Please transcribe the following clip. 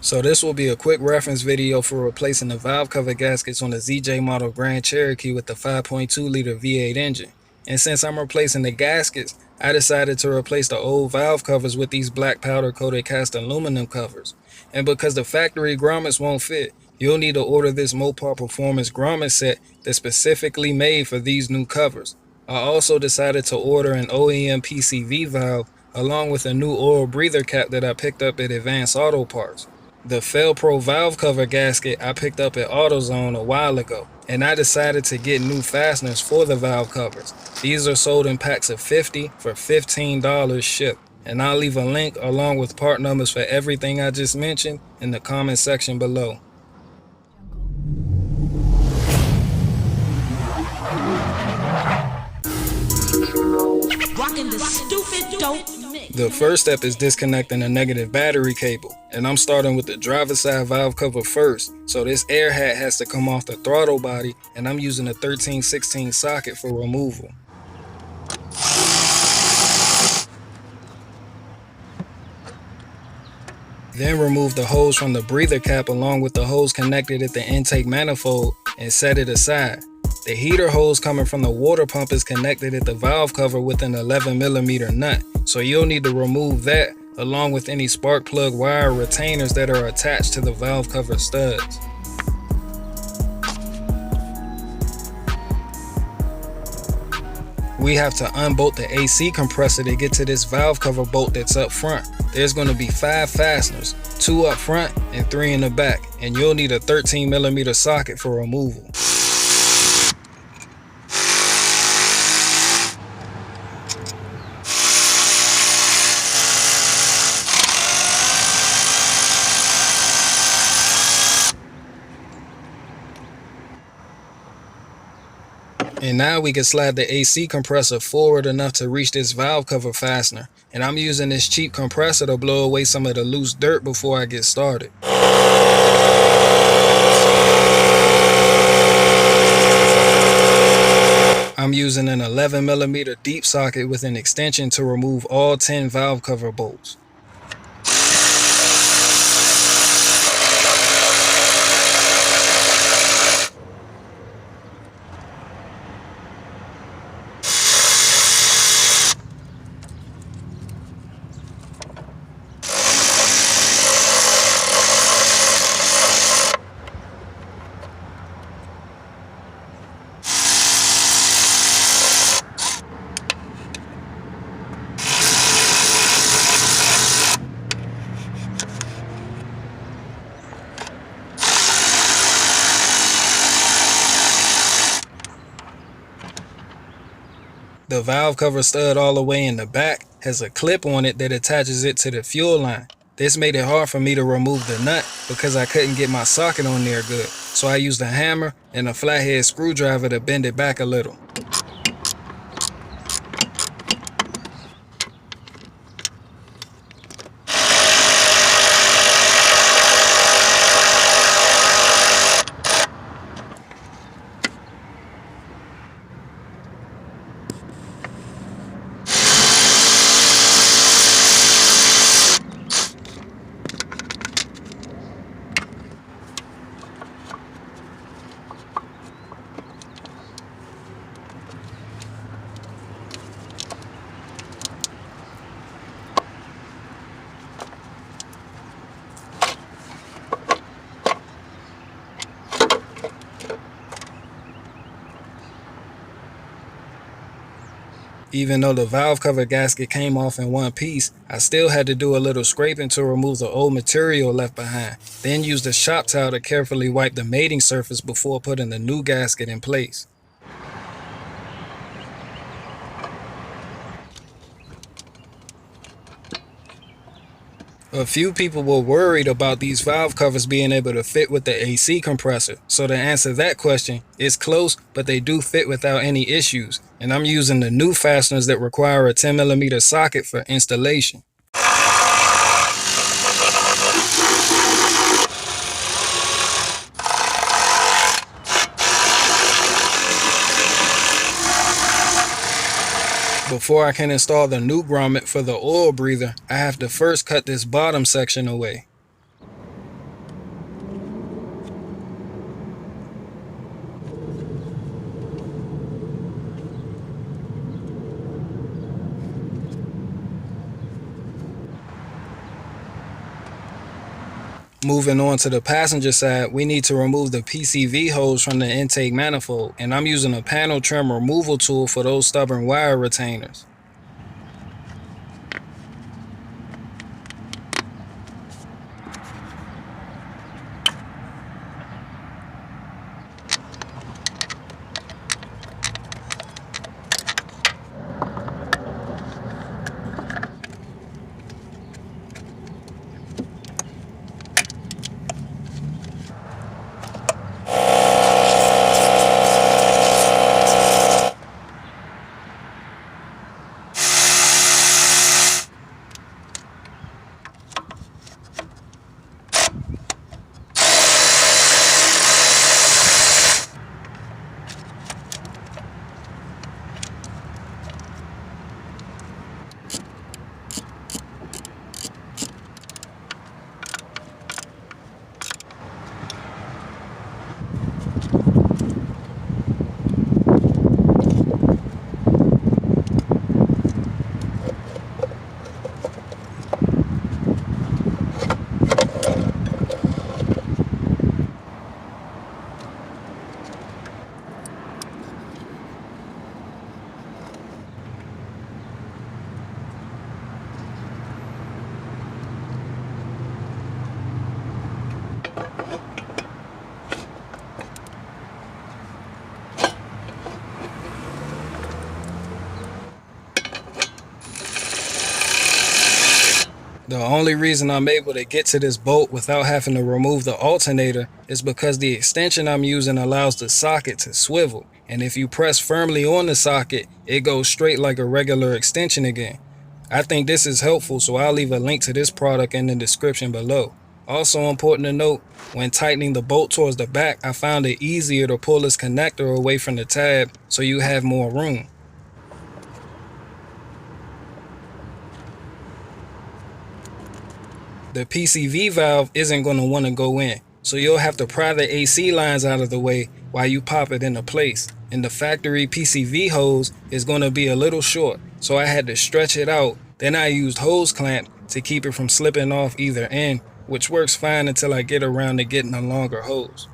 So this will be a quick reference video for replacing the valve cover gaskets on the ZJ model Grand Cherokee with the 5.2 liter V8 engine. And since I'm replacing the gaskets, I decided to replace the old valve covers with these black powder coated cast aluminum covers. And because the factory grommets won't fit, you'll need to order this Mopar Performance grommet set that's specifically made for these new covers. I also decided to order an OEM PCV valve along with a new oil breather cap that I picked up at Advanced Auto Parts. The FEL-PRO valve cover gasket I picked up at AutoZone a while ago, and I decided to get new fasteners for the valve covers. These are sold in packs of 50 for $15 shipped, and I'll leave a link along with part numbers for everything I just mentioned in the comment section below. Rocking the stupid dope mix. The first step is disconnecting the negative battery cable, and I'm starting with the driver's side valve cover first. So this air hat has to come off the throttle body, and I'm using a 13/16 socket for removal. Then remove the hose from the breather cap along with the hose connected at the intake manifold and set it aside. The heater hose coming from the water pump is connected at the valve cover with an 11mm nut, so you'll need to remove that along with any spark plug wire retainers that are attached to the valve cover studs. We have to unbolt the AC compressor to get to this valve cover bolt that's up front. There's going to be 5 fasteners, 2 up front and 3 in the back, and you'll need a 13mm socket for removal. And now we can slide the AC compressor forward enough to reach this valve cover fastener. And I'm using this cheap compressor to blow away some of the loose dirt before I get started. I'm using an 11mm deep socket with an extension to remove all 10 valve cover bolts. The valve cover stud all the way in the back has a clip on it that attaches it to the fuel line. This made it hard for me to remove the nut because I couldn't get my socket on there good. So I used a hammer and a flathead screwdriver to bend it back a little. Even though the valve cover gasket came off in one piece, I still had to do a little scraping to remove the old material left behind, then use the shop towel to carefully wipe the mating surface before putting the new gasket in place. A few people were worried about these valve covers being able to fit with the AC compressor, so to answer that question, it's close, but they do fit without any issues, and I'm using the new fasteners that require a 10mm socket for installation. Before I can install the new grommet for the oil breather, I have to first cut this bottom section away. Moving on to the passenger side, we need to remove the PCV hose from the intake manifold, and I'm using a panel trim removal tool for those stubborn wire retainers. The only reason I'm able to get to this bolt without having to remove the alternator is because the extension I'm using allows the socket to swivel, and if you press firmly on the socket, it goes straight like a regular extension again. I think this is helpful, so I'll leave a link to this product in the description below. Also important to note, when tightening the bolt towards the back, I found it easier to pull this connector away from the tab so you have more room. The PCV valve isn't going to want to go in, so you'll have to pry the AC lines out of the way while you pop it into place. And the factory PCV hose is going to be a little short, so I had to stretch it out. Then I used hose clamp to keep it from slipping off either end, which works fine until I get around to getting a longer hose.